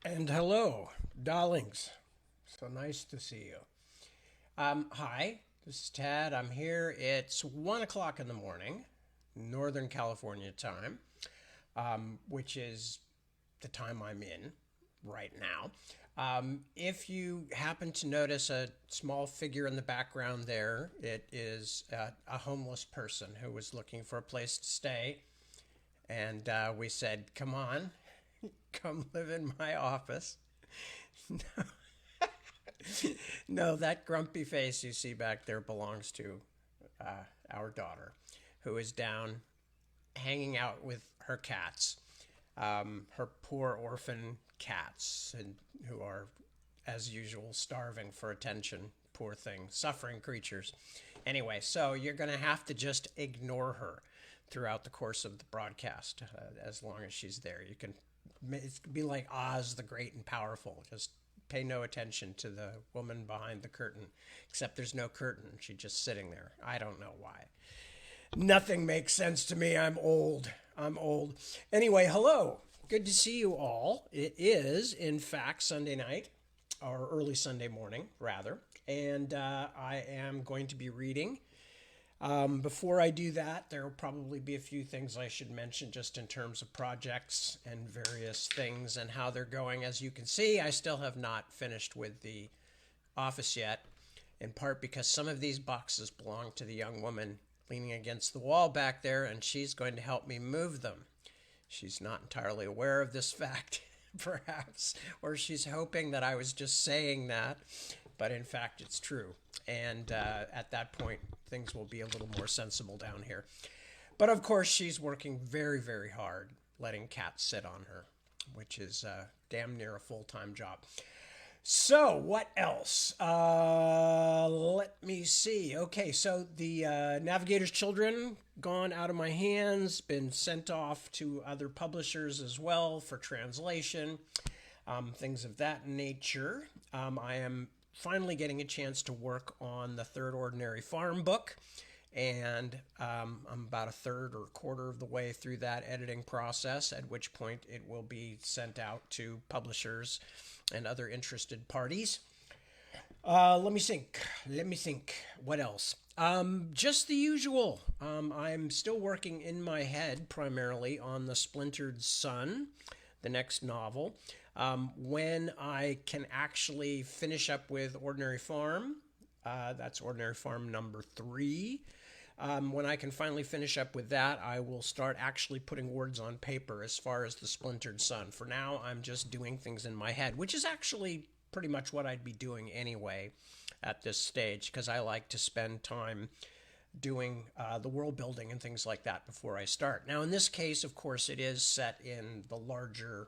And hello, darlings. So nice to see you. Hi, this is Tad. I'm here. It's 1 o'clock in the morning, Northern California time, which is the time I'm in right now. If you happen to notice a small figure in the background there, it is a homeless person who was looking for a place to stay. And we said, come on, come live in my office. No, that grumpy face you see back there belongs to our daughter, who is down hanging out with her cats, her poor orphan cats, and who are, as usual, starving for attention. Poor thing, suffering creatures. Anyway, so you're going to have to just ignore her throughout the course of the broadcast as long as she's there. You can it's be like Oz the Great and Powerful. Just pay no attention to the woman behind the curtain, except there's no curtain. She's just sitting there. I don't know why. Nothing makes sense to me. I'm old. I'm old. Anyway, hello. Good to see you all. It is, in fact, Sunday night, or early Sunday morning, rather. And I am going to be reading. Before I do that, there will probably be a few things I should mention just in terms of projects and various things and how they're going. As you can see, I still have not finished with the office yet, in part because some of these boxes belong to the young woman leaning against the wall back there, and she's going to help me move them. She's not entirely aware of this fact, perhaps, or she's hoping that I was just saying that, but in fact, it's true. And at that point, things will be a little more sensible down here. But of course, she's working very, very hard, letting cats sit on her, which is damn near a full-time job. So, what else? Let me see. Okay, so the Navigator's Children gone out of my hands, been sent off to other publishers as well for translation, things of that nature. I am finally getting a chance to work on the third Ordinary Farm book, and I'm about a third or a quarter of the way through that editing process, at which point it will be sent out to publishers and other interested parties. Let me think. Let me think. What else? Just the usual. I'm still working in my head primarily on The Splintered Sun, the next novel. When I can actually finish up with Ordinary Farm, that's Ordinary Farm number 3. When I can finally finish up with that, I will start actually putting words on paper as far as The Splintered Sun. For now, I'm just doing things in my head, which is actually pretty much what I'd be doing anyway at this stage, because I like to spend time doing the world building and things like that before I start. Now, in this case, of course, it is set in the larger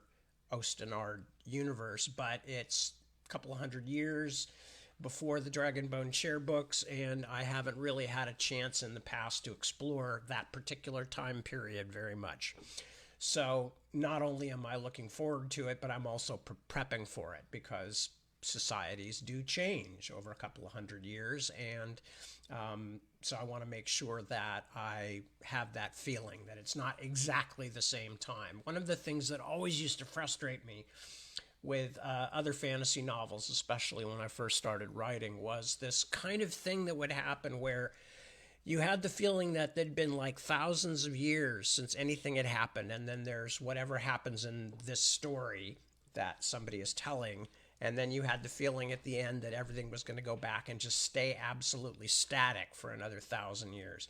Ostenard universe, but it's a couple of hundred years before the Dragonbone Chair books, and I haven't really had a chance in the past to explore that particular time period very much. So not only am I looking forward to it, but I'm also prepping for it because societies do change over a couple of hundred years, and so I want to make sure that I have that feeling that it's not exactly the same time. One of the things that always used to frustrate me with other fantasy novels, especially when I first started writing, was this kind of thing that would happen where you had the feeling that there'd been like thousands of years since anything had happened, and then there's whatever happens in this story that somebody is telling, and then you had the feeling at the end that everything was going to go back and just stay absolutely static for another 1,000 years.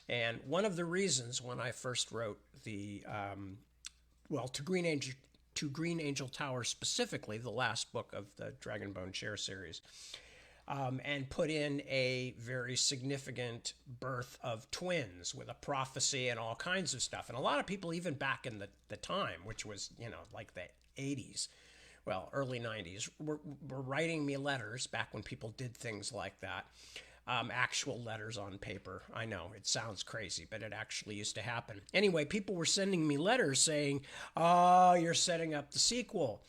And one of the reasons when I first wrote to Green Angel Tower specifically, the last book of the Dragonbone Chair series, and put in a very significant birth of twins with a prophecy and all kinds of stuff. And a lot of people, even back in the time, which was, like the 80s, well, early 90s, were writing me letters back when people did things like that. Actual letters on paper. I know, it sounds crazy, but it actually used to happen. Anyway, people were sending me letters saying, oh, you're setting up the sequel.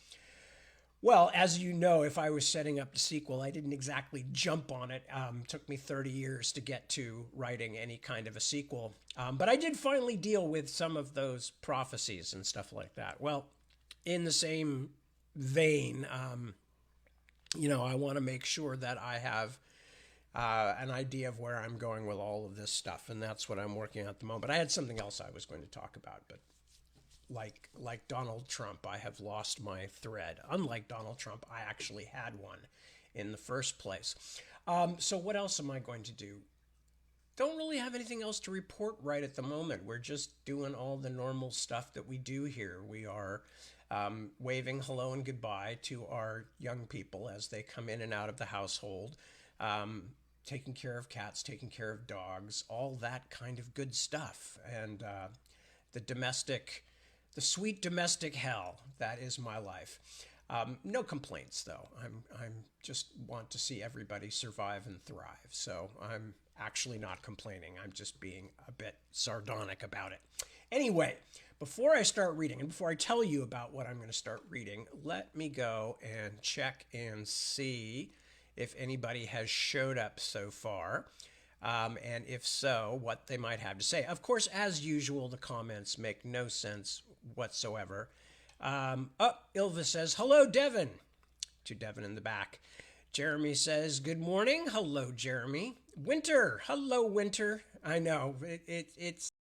Well, as you know, if I was setting up the sequel, I didn't exactly jump on it. It took me 30 years to get to writing any kind of a sequel. But I did finally deal with some of those prophecies and stuff like that. Well, in the same vein, I want to make sure that I have an idea of where I'm going with all of this stuff, and that's what I'm working on at the moment. I had something else I was going to talk about, but like Donald Trump, I have lost my thread. Unlike Donald Trump, I actually had one in the first place. So what else am I going to do? Don't really have anything else to report right at the moment. We're just doing all the normal stuff that we do here. We are waving hello and goodbye to our young people as they come in and out of the household, taking care of cats, taking care of dogs, all that kind of good stuff. And the domestic, the sweet domestic hell that is my life. No complaints though. I'm just want to see everybody survive and thrive. So I'm actually not complaining. I'm just being a bit sardonic about it. Anyway, before I start reading and before I tell you about what I'm going to start reading, let me go and check and see if anybody has showed up so far. And if so, what they might have to say. Of course, as usual, the comments make no sense whatsoever. Ilva says, hello, Devin, to Devin in the back. Jeremy says, good morning. Hello, Jeremy. Winter. Hello, Winter. I know. It's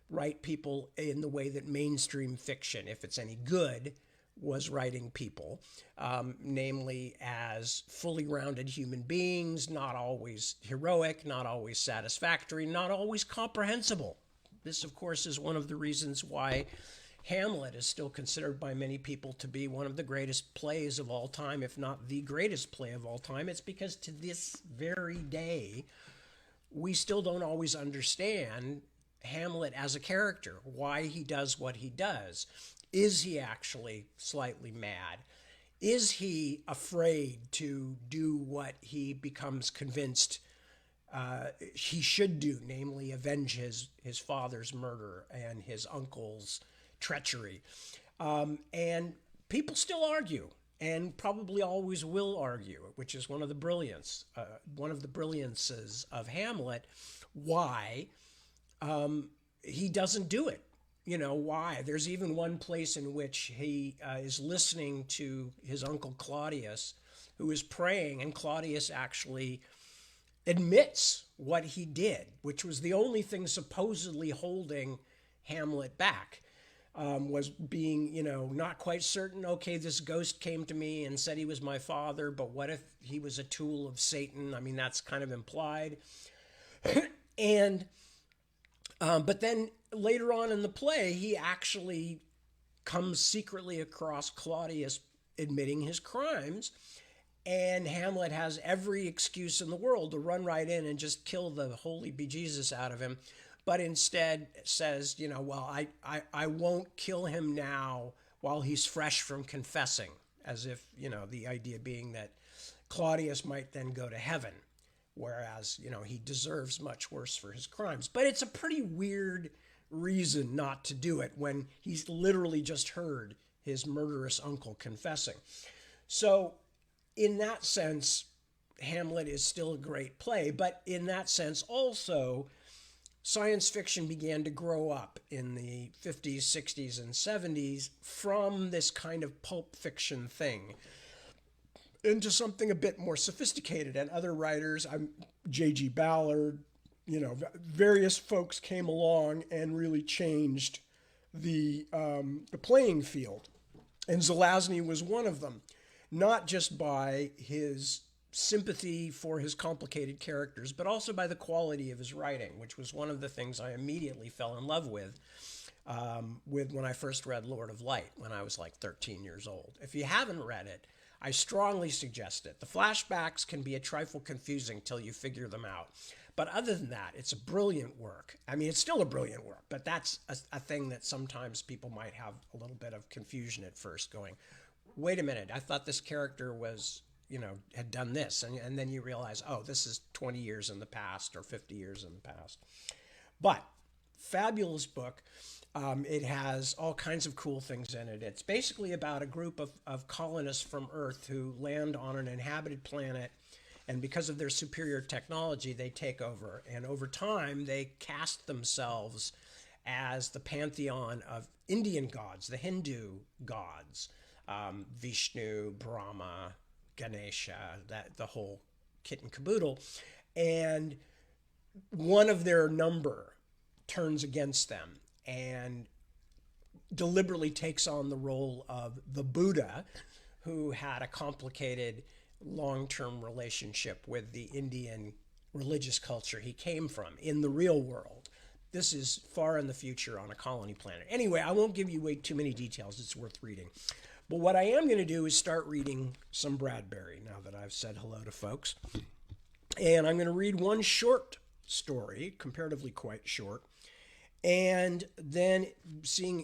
write people in the way that mainstream fiction, if it's any good, was writing people, namely as fully rounded human beings, not always heroic, not always satisfactory, not always comprehensible. This, of course, is one of the reasons why Hamlet is still considered by many people to be one of the greatest plays of all time, if not the greatest play of all time. It's because to this very day, we still don't always understand Hamlet as a character, why he does what he does. Is he actually slightly mad? Is he afraid to do what he becomes convinced he should do, namely avenge his father's murder and his uncle's treachery? And people still argue, and probably always will argue, which is one of the brilliances of Hamlet, why he doesn't do it. You know, why? There's even one place in which he is listening to his uncle Claudius, who is praying, and Claudius actually admits what he did, which was the only thing supposedly holding Hamlet back, was being, not quite certain. Okay, this ghost came to me and said he was my father, but what if he was a tool of Satan? I mean, that's kind of implied. And but then later on in the play, he actually comes secretly across Claudius admitting his crimes, and Hamlet has every excuse in the world to run right in and just kill the holy bejesus out of him, but instead says, well, I won't kill him now while he's fresh from confessing, as if, the idea being that Claudius might then go to heaven, whereas, he deserves much worse for his crimes. But it's a pretty weird reason not to do it when he's literally just heard his murderous uncle confessing. So in that sense, Hamlet is still a great play, but in that sense also, science fiction began to grow up in the 50s, 60s, and 70s from this kind of pulp fiction thing into something a bit more sophisticated. And other writers, J.G. Ballard, various folks came along and really changed the playing field. And Zelazny was one of them, not just by his sympathy for his complicated characters, but also by the quality of his writing, which was one of the things I immediately fell in love with when I first read Lord of Light when I was like 13 years old. If you haven't read it, I strongly suggest it. The flashbacks can be a trifle confusing till you figure them out. But other than that, it's a brilliant work. I mean, it's still a brilliant work, but that's a thing that sometimes people might have a little bit of confusion at first, going, wait a minute, I thought this character was, had done this. And then you realize, oh, this is 20 years in the past or 50 years in the past. But fabulous book. It has all kinds of cool things in it. It's basically about a group of colonists from Earth who land on an inhabited planet, and because of their superior technology, they take over. And over time, they cast themselves as the pantheon of Indian gods, the Hindu gods, Vishnu, Brahma, Ganesha, the whole kit and caboodle. And one of their number turns against them and deliberately takes on the role of the Buddha, who had a complicated long-term relationship with the Indian religious culture he came from in the real world. This is far in the future on a colony planet. Anyway, I won't give you way too many details. It's worth reading. But what I am going to do is start reading some Bradbury now that I've said hello to folks. And I'm going to read one short story, comparatively quite short. And then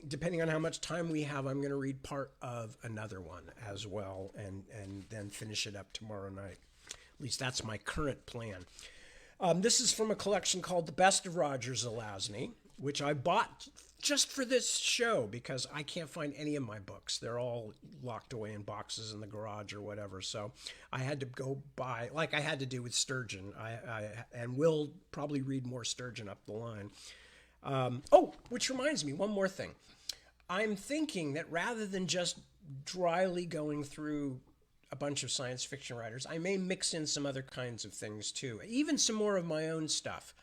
depending on how much time we have, I'm going to read part of another one as well and then finish it up tomorrow night. At least that's my current plan. This is from a collection called The Best of Roger Zelazny, which I bought just for this show because I can't find any of my books. They're all locked away in boxes in the garage or whatever. So I had to go buy, like I had to do with Sturgeon. And will probably read more Sturgeon up the line. Which reminds me, one more thing. I'm thinking that rather than just dryly going through a bunch of science fiction writers, I may mix in some other kinds of things too, even some more of my own stuff.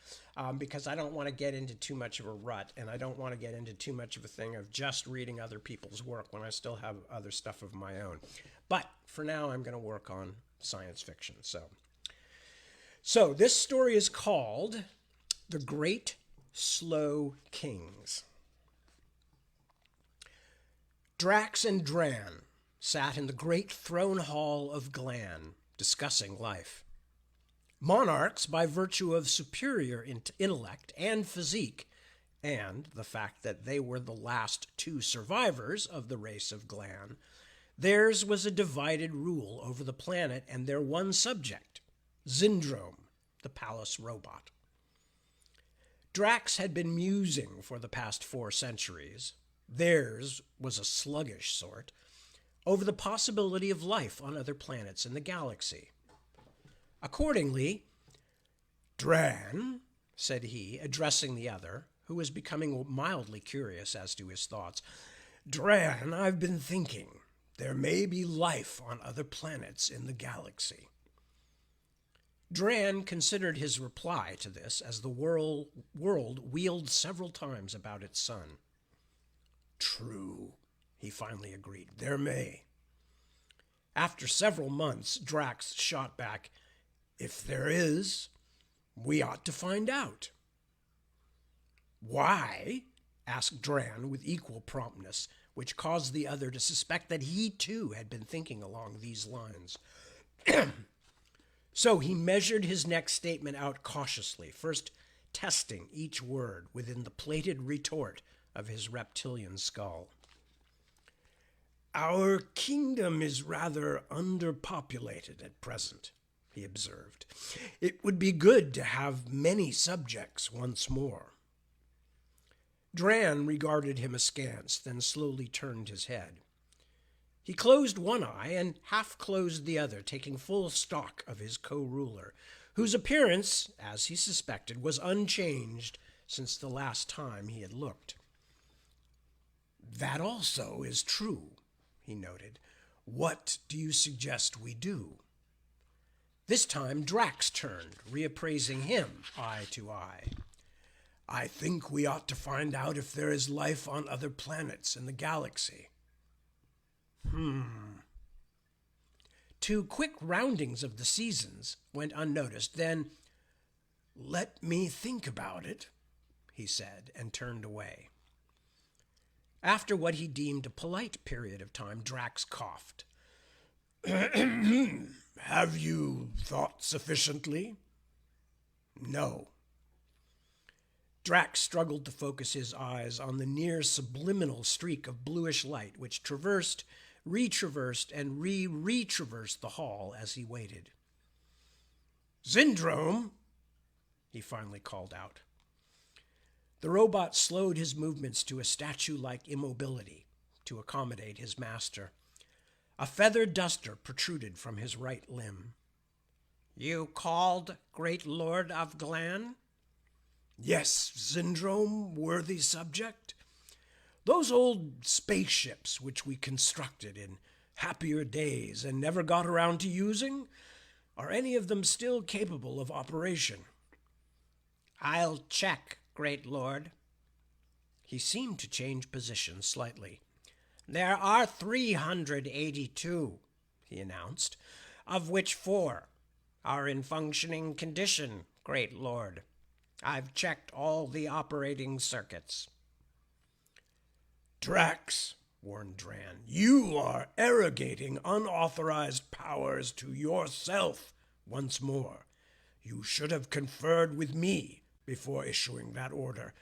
because I don't want to get into too much of a rut, and I don't want to get into too much of a thing of just reading other people's work when I still have other stuff of my own. But for now, I'm going to work on science fiction. So this story is called The Great Slow Kings. Drax and Dran sat in the great throne hall of Glan, discussing life. Monarchs by virtue of superior intellect and physique, and the fact that they were the last two survivors of the race of Glan, theirs was a divided rule over the planet and their one subject, Zindrome, the palace robot. Drax had been musing for the past 4 centuries. Theirs was a sluggish sort, over the possibility of life on other planets in the galaxy. Accordingly, Dran, said he, addressing the other, who was becoming mildly curious as to his thoughts, Dran, I've been thinking. There may be life on other planets in the galaxy. Dran considered his reply to this as the world wheeled several times about its sun. True, he finally agreed. There may. After several months, Drax shot back, If there is, we ought to find out. Why? Asked Dran with equal promptness, which caused the other to suspect that he too had been thinking along these lines. So he measured his next statement out cautiously, first testing each word within the plated retort of his reptilian skull. Our kingdom is rather underpopulated at present, he observed. It would be good to have many subjects once more. Dran regarded him askance, then slowly turned his head. He closed one eye and half-closed the other, taking full stock of his co-ruler, whose appearance, as he suspected, was unchanged since the last time he had looked. That also is true, he noted. What do you suggest we do? This time Drax turned, reappraising him eye to eye. I think we ought to find out if there is life on other planets in the galaxy. 2 quick roundings of the seasons went unnoticed. Then, let me think about it, he said, and turned away. After what he deemed a polite period of time, Drax coughed. Have you thought sufficiently? No. Drax struggled to focus his eyes on the near subliminal streak of bluish light which traversed, retraversed, and retraversed the hall as he waited. Zindrome, he finally called out. The robot slowed his movements to a statue-like immobility to accommodate his master. A feather duster protruded from his right limb. You called, great lord of Glan? Yes, Zindrome, worthy subject. Those old spaceships which we constructed in happier days and never got around to using, are any of them still capable of operation? I'll check, great lord. He seemed to change position slightly. There are 382, he announced, of which 4 are in functioning condition, great lord. I've checked all the operating circuits. Drax, warned Dran, you are arrogating unauthorized powers to yourself once more. You should have conferred with me before issuing that order.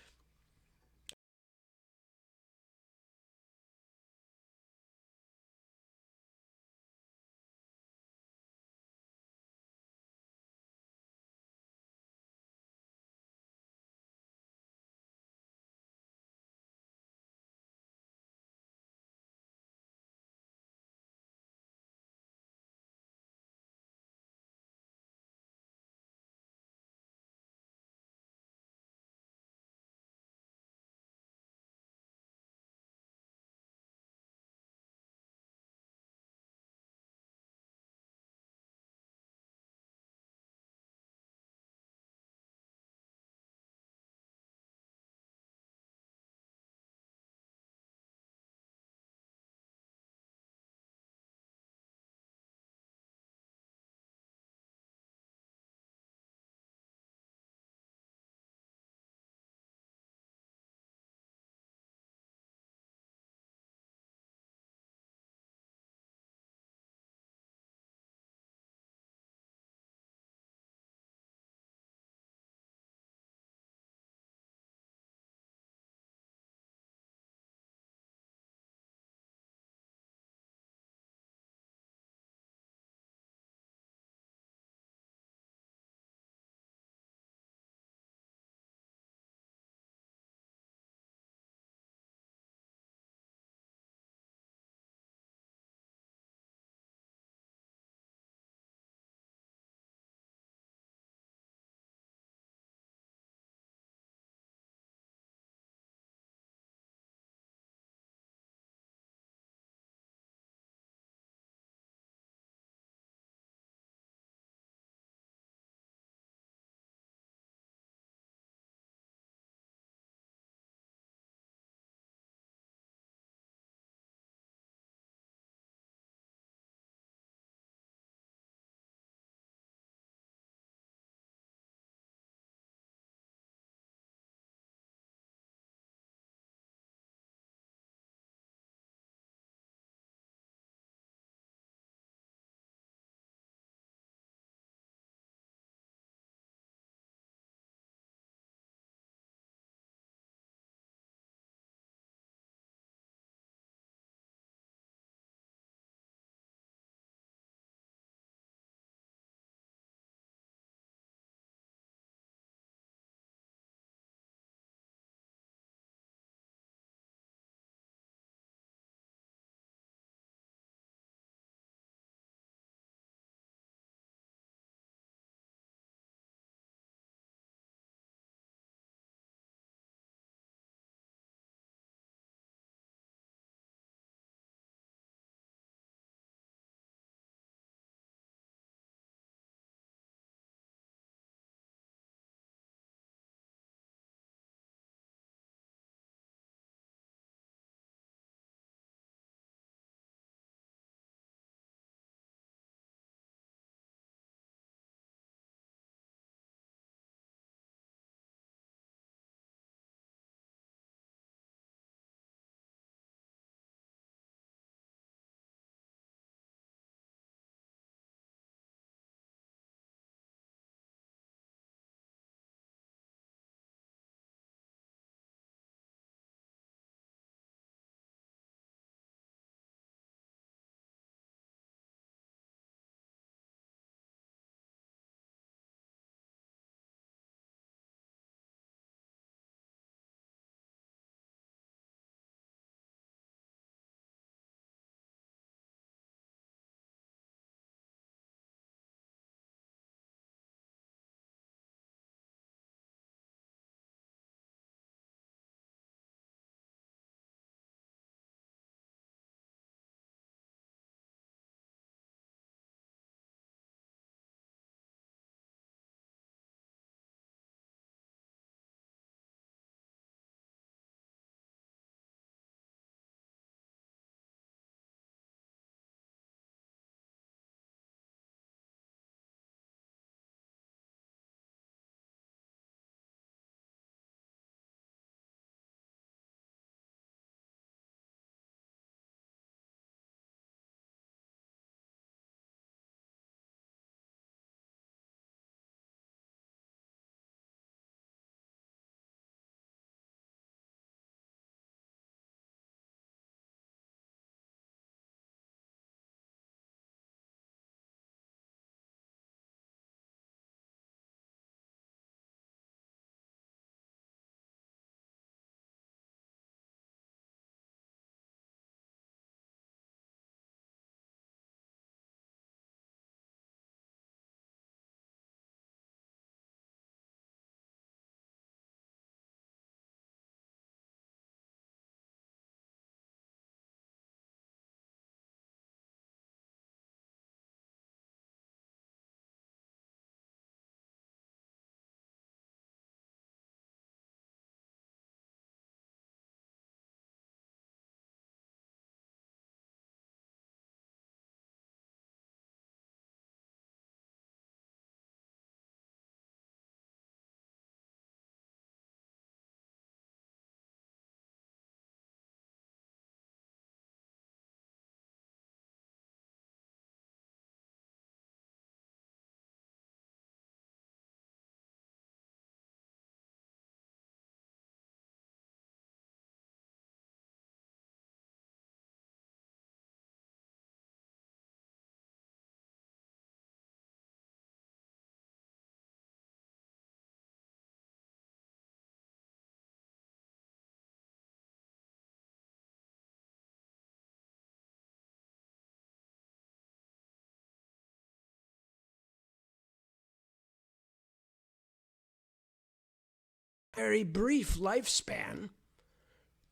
Very brief lifespan.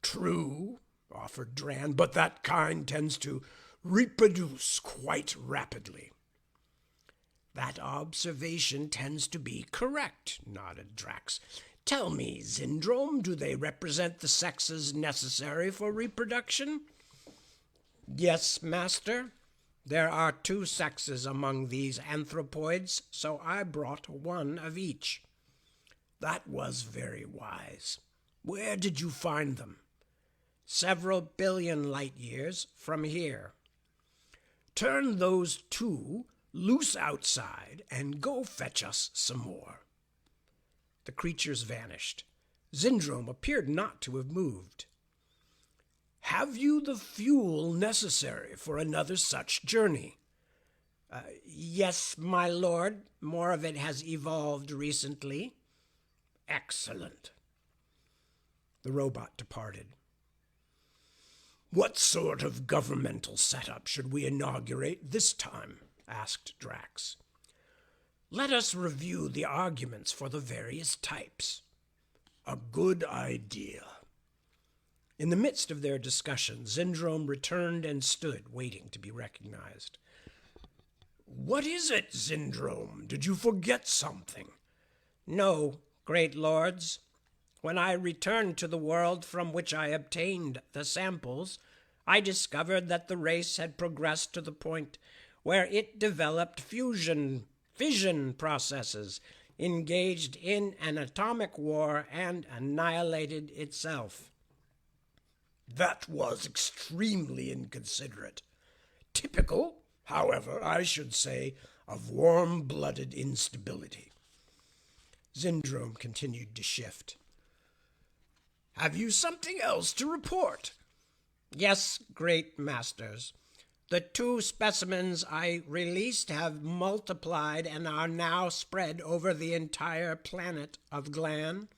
True, offered Dran, but that kind tends to reproduce quite rapidly. That observation tends to be correct, nodded Drax. Tell me, Zindrome, do they represent the sexes necessary for reproduction? Yes, master. There are 2 sexes among these anthropoids, so I brought 1 of each. That was very wise. Where did you find them? Several billion light years from here. Turn those 2 loose outside and go fetch us some more. The creatures vanished. Zindrome appeared not to have moved. Have you the fuel necessary for another such journey? Yes, my lord. More of it has evolved recently. Excellent. The robot departed. What sort of governmental setup should we inaugurate this time? Asked Drax. Let us review the arguments for the various types. A good idea. In the midst of their discussion, Zindrome returned and stood, waiting to be recognized. What is it, Zindrome? Did you forget something? No, great lords. When I returned to the world from which I obtained the samples, I discovered that the race had progressed to the point where it developed fission processes, engaged in an atomic war, and annihilated itself. That was extremely inconsiderate. Typical, however, I should say, of warm-blooded instability. Zindrome continued to shift. Have you something else to report? Yes, great masters. The 2 specimens I released have multiplied and are now spread over the entire planet of Glan.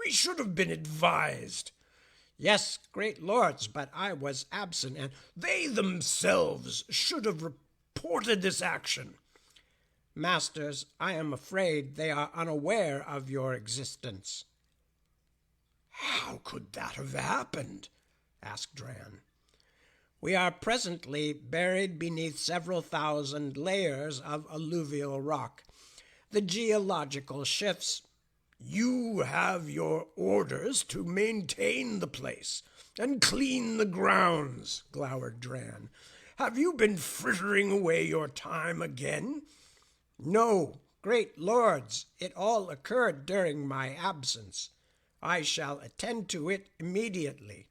We should have been advised. Yes, great lords, but I was absent, and they themselves should have reported this action. Masters, I am afraid they are unaware of your existence. How could that have happened? Asked Dran. We are presently buried beneath several thousand layers of alluvial rock. The geological shifts. You have your orders to maintain the place and clean the grounds, glowered Dran. Have you been frittering away your time again? No, great lords, it all occurred during my absence. I shall attend to it immediately.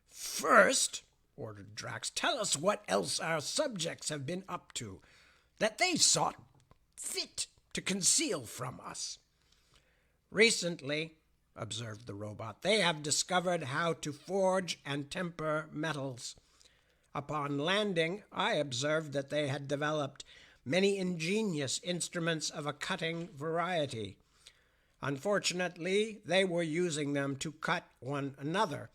First, ordered Drax, tell us what else our subjects have been up to, that they sought fit to conceal from us. Recently, observed the robot, they have discovered how to forge and temper metals. Upon landing, I observed that they had developed many ingenious instruments of a cutting variety. Unfortunately, they were using them to cut one another.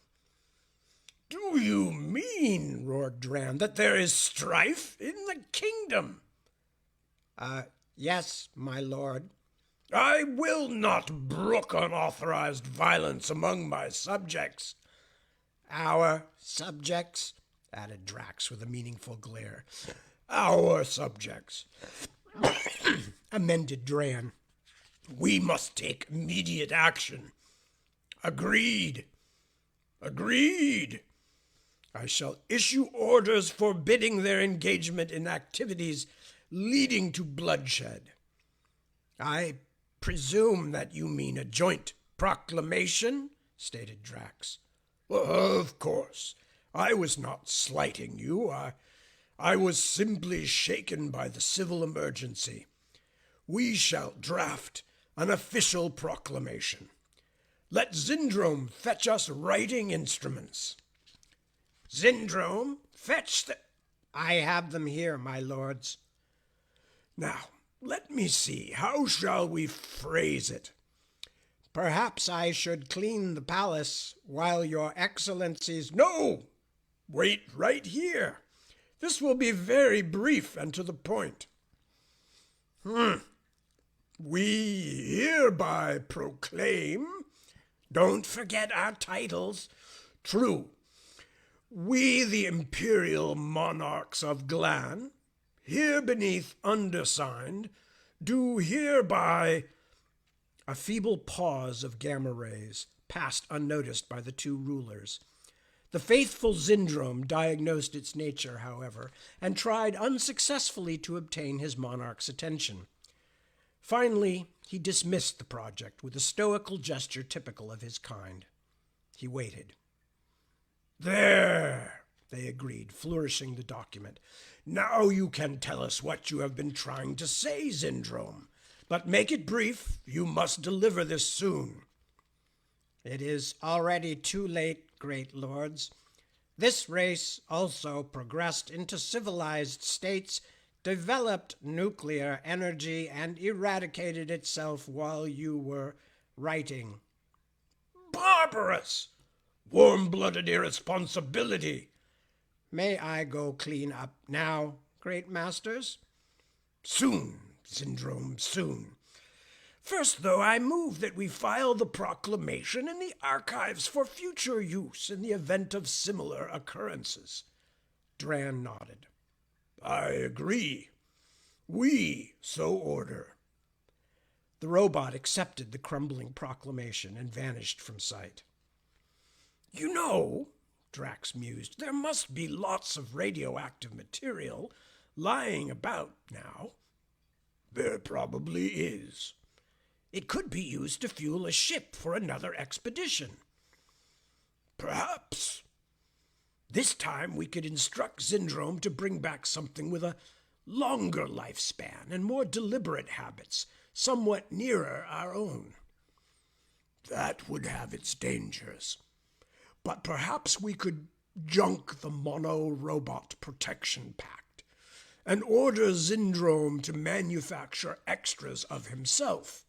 Do you mean, roared Dran, that there is strife in the kingdom? Yes, my lord. I will not brook unauthorized violence among my subjects. Our subjects, added Drax with a meaningful glare. Our subjects, amended Dran. We must take immediate action. Agreed. Agreed. I shall issue orders forbidding their engagement in activities leading to bloodshed. I presume that you mean a joint proclamation, stated Drax. Of course. I was not slighting you. I was simply shaken by the civil emergency. We shall draft an official proclamation. Let Zindrome fetch us writing instruments. Zindrome, fetch the... I have them here, my lords. Now, let me see. How shall we phrase it? Perhaps I should clean the palace while your excellencies... No! Wait right here. This will be very brief and to the point. We hereby proclaim, don't forget our titles, true, we the imperial monarchs of Glan, here beneath undersigned, do hereby. A feeble pause of gamma rays passed unnoticed by the two rulers. The faithful Zindrome diagnosed its nature, however, and tried unsuccessfully to obtain his monarch's attention. Finally, he dismissed the project with a stoical gesture typical of his kind. He waited. There, they agreed, flourishing the document. Now you can tell us what you have been trying to say, Zindrome. But make it brief. You must deliver this soon. It is already too late, great lords. This race also progressed into civilized states, developed nuclear energy, and eradicated itself while you were writing. Barbarous! Warm-blooded irresponsibility! May I go clean up now, great masters? Soon, Zindrome, soon. First, though, I move that we file the proclamation in the archives for future use in the event of similar occurrences. Dran nodded. I agree. We so order. The robot accepted the crumbling proclamation and vanished from sight. You know, Drax mused, there must be lots of radioactive material lying about now. There probably is. It could be used to fuel a ship for another expedition. Perhaps. This time we could instruct Zindrome to bring back something with a longer lifespan and more deliberate habits, somewhat nearer our own. That would have its dangers. But perhaps we could junk the mono-robot protection pact and order Zindrome to manufacture extras of himself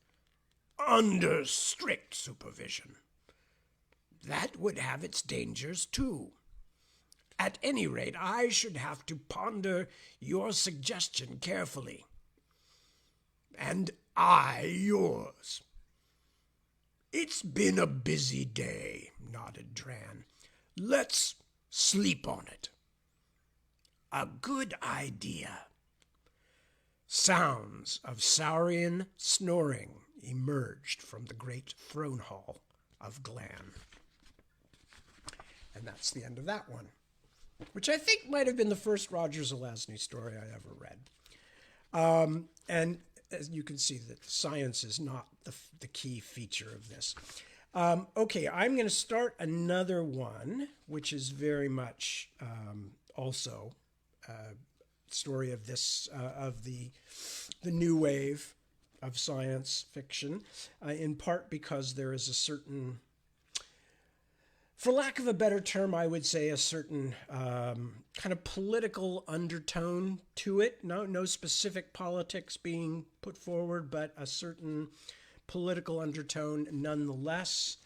under strict supervision. That would have its dangers, too. At any rate, I should have to ponder your suggestion carefully. And I yours. It's been a busy day, nodded Dran. Let's sleep on it. A good idea. Sounds of saurian snoring emerged from the great throne hall of Glan. And that's the end of that one, which I think might have been the first Roger Zelazny story I ever read. And as you can see, that science is not the key feature of this. Okay, I'm going to start another one, which is very much also a story of this of the new wave of science fiction, in part because there is a certain, for lack of a better term, I would say a certain kind of political undertone to it. No specific politics being put forward, but a certain political undertone nonetheless.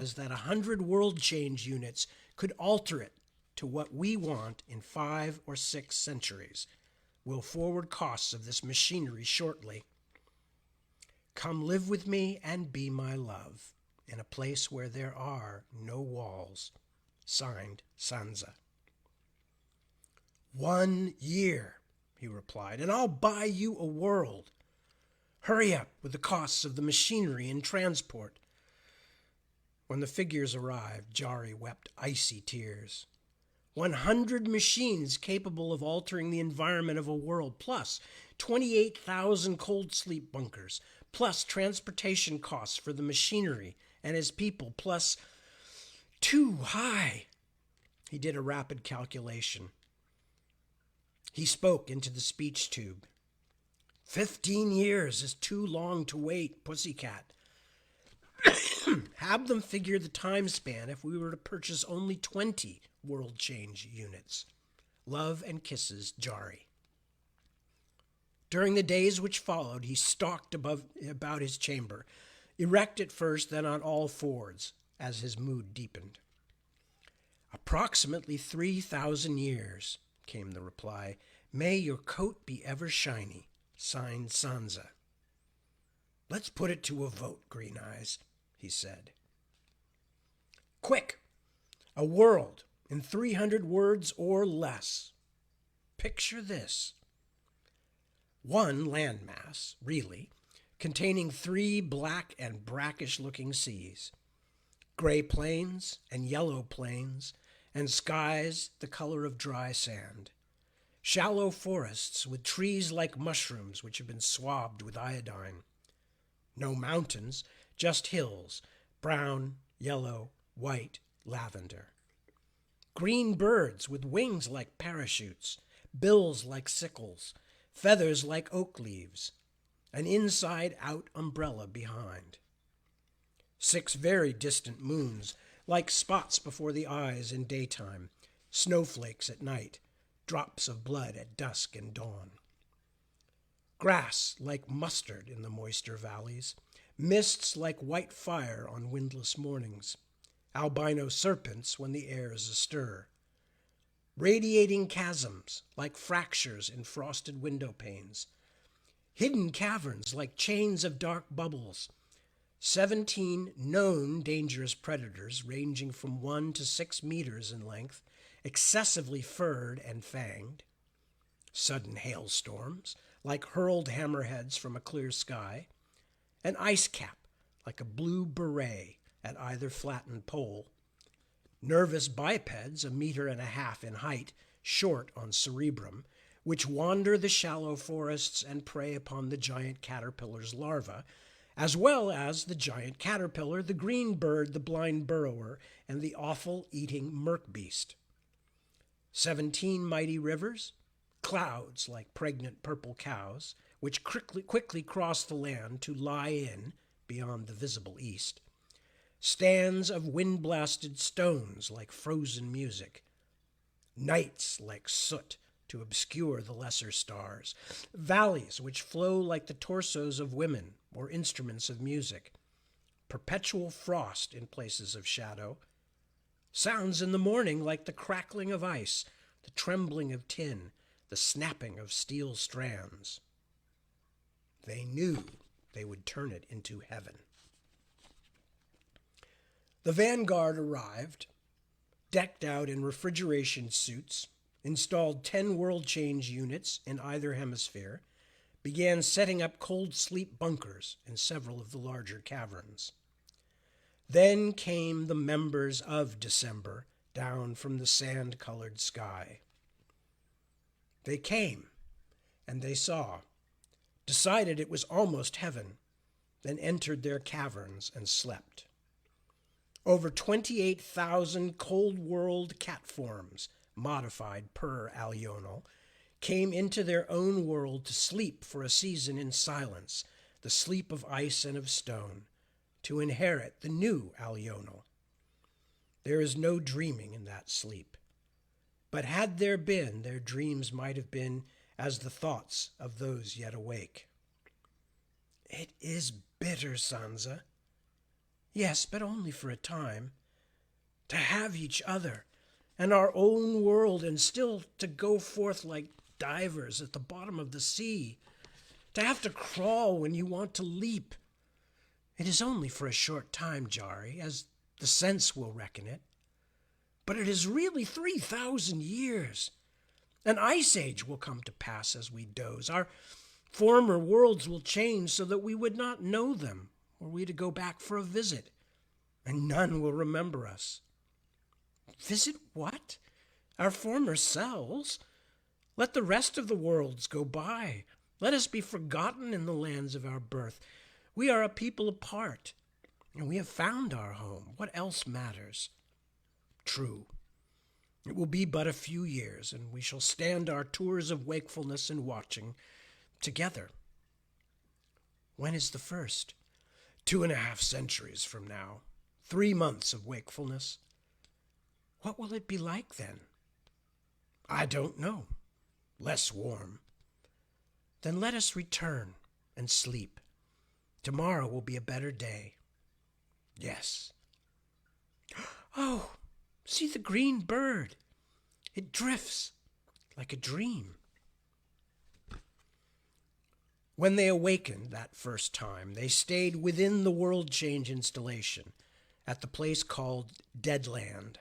is that 100 world change units could alter it to what we want in 5 or 6 centuries. We'll forward costs of this machinery shortly. Come live with me and be my love, in a place where there are no walls. Signed, Sansa. 1 year, he replied, and I'll buy you a world. Hurry up with the costs of the machinery and transport. When the figures arrived, Jari wept icy tears. 100 machines capable of altering the environment of a world, plus 28,000 cold sleep bunkers, plus transportation costs for the machinery and his people, plus too high. He did a rapid calculation. He spoke into the speech tube. 15 years is too long to wait, pussycat. Have them figure the time span if we were to purchase only 20 world change units. Love and kisses, Jari. During the days which followed, he stalked about his chamber, erect at first, then on all fours, as his mood deepened. Approximately 3,000 years, came the reply. May your coat be ever shiny. Signed, Sansa. Let's put it to a vote, Green Eyes, he said. Quick! A world in 300 words or less. Picture this. One landmass, really, containing 3 black and brackish-looking seas, gray plains and yellow plains, and skies the color of dry sand. Shallow forests with trees like mushrooms which have been swabbed with iodine. No mountains, just hills, brown, yellow, white, lavender. Green birds with wings like parachutes, bills like sickles, feathers like oak leaves, an inside-out umbrella behind. 6 very distant moons, like spots before the eyes in daytime, snowflakes at night, drops of blood at dusk and dawn. Grass like mustard in the moister valleys, mists like white fire on windless mornings, albino serpents when the air is astir. Radiating chasms like fractures in frosted window panes. Hidden caverns like chains of dark bubbles. 17 known dangerous predators ranging from 1 to 6 meters in length, excessively furred and fanged. Sudden hailstorms like hurled hammerheads from a clear sky. An ice cap like a blue beret at either flattened pole. Nervous bipeds 1.5 meters in height, short on cerebrum, which wander the shallow forests and prey upon the giant caterpillar's larvae, as well as the giant caterpillar, the green bird, the blind burrower, and the offal-eating merkbeast. 17 mighty rivers, clouds like pregnant purple cows, which quickly cross the land to lie in beyond the visible east. Stands of wind-blasted stones like frozen music. Nights like soot to obscure the lesser stars. Valleys which flow like the torsos of women or instruments of music. Perpetual frost in places of shadow. Sounds in the morning like the crackling of ice, the trembling of tin, the snapping of steel strands. They knew they would turn it into heaven. The vanguard arrived, decked out in refrigeration suits, installed 10 world change units in either hemisphere, began setting up cold sleep bunkers in several of the larger caverns. Then came the members of December down from the sand-colored sky. They came, and they saw, decided it was almost heaven, then entered their caverns and slept. Over 28,000 cold world cat forms, modified per Alional, came into their own world to sleep for a season in silence, the sleep of ice and of stone, to inherit the new Alional. There is no dreaming in that sleep. But had there been, their dreams might have been as the thoughts of those yet awake. It is bitter, Sansa. Yes, but only for a time. To have each other and our own world, and still to go forth like divers at the bottom of the sea. To have to crawl when you want to leap. It is only for a short time, Jari, as the sense will reckon it. But it is really 3,000 years. An ice age will come to pass as we doze. Our former worlds will change so that we would not know them, were we to go back for a visit, and none will remember us. Visit what? Our former selves? Let the rest of the worlds go by. Let us be forgotten in the lands of our birth. We are a people apart, and we have found our home. What else matters? True. It will be but a few years, and we shall stand our tours of wakefulness and watching together. When is the first? 2.5 centuries from now. 3 months of wakefulness. What will it be like then? I don't know. Less warm. Then let us return and sleep. Tomorrow will be a better day. Yes. Oh, see the green bird. It drifts like a dream. When they awakened that first time, they stayed within the world change installation at the place called Deadland.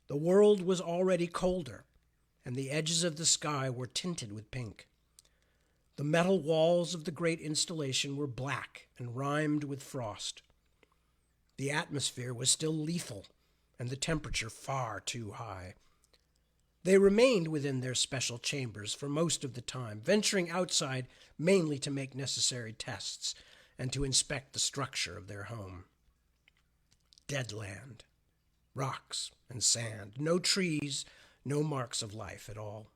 The world was already colder, and the edges of the sky were tinted with pink. The metal walls of the great installation were black and rimed with frost. The atmosphere was still lethal, and the temperature far too high. They remained within their special chambers for most of the time, venturing outside mainly to make necessary tests and to inspect the structure of their home. Deadland. Rocks and sand. No trees, no marks of life at all.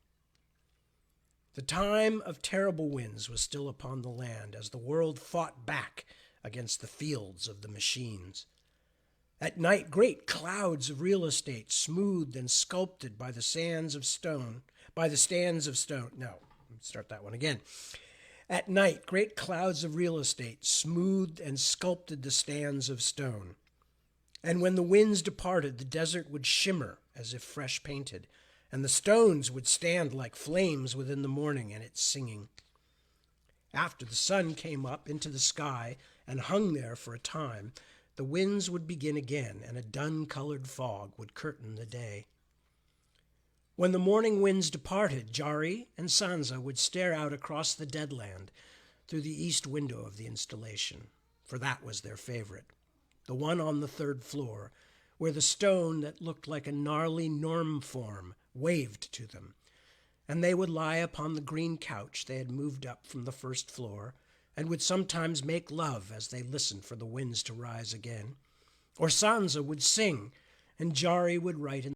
The time of terrible winds was still upon the land as the world fought back against the fields of the machines. At night, great clouds of real estate, smoothed and sculpted by the stands of stone. At night, great clouds of real estate smoothed and sculpted the stands of stone. And when the winds departed, the desert would shimmer as if fresh painted, and the stones would stand like flames within the morning and its singing. After the sun came up into the sky and hung there for a time, the winds would begin again, and a dun-colored fog would curtain the day. When the morning winds departed, Jari and Sansa would stare out across the Deadland through the east window of the installation, for that was their favorite, the one on the 3rd floor, where the stone that looked like a gnarly norm form waved to them, and they would lie upon the green couch they had moved up from the 1st floor, and would sometimes make love as they listened for the winds to rise again. Or Sansa would sing, and Jari would write in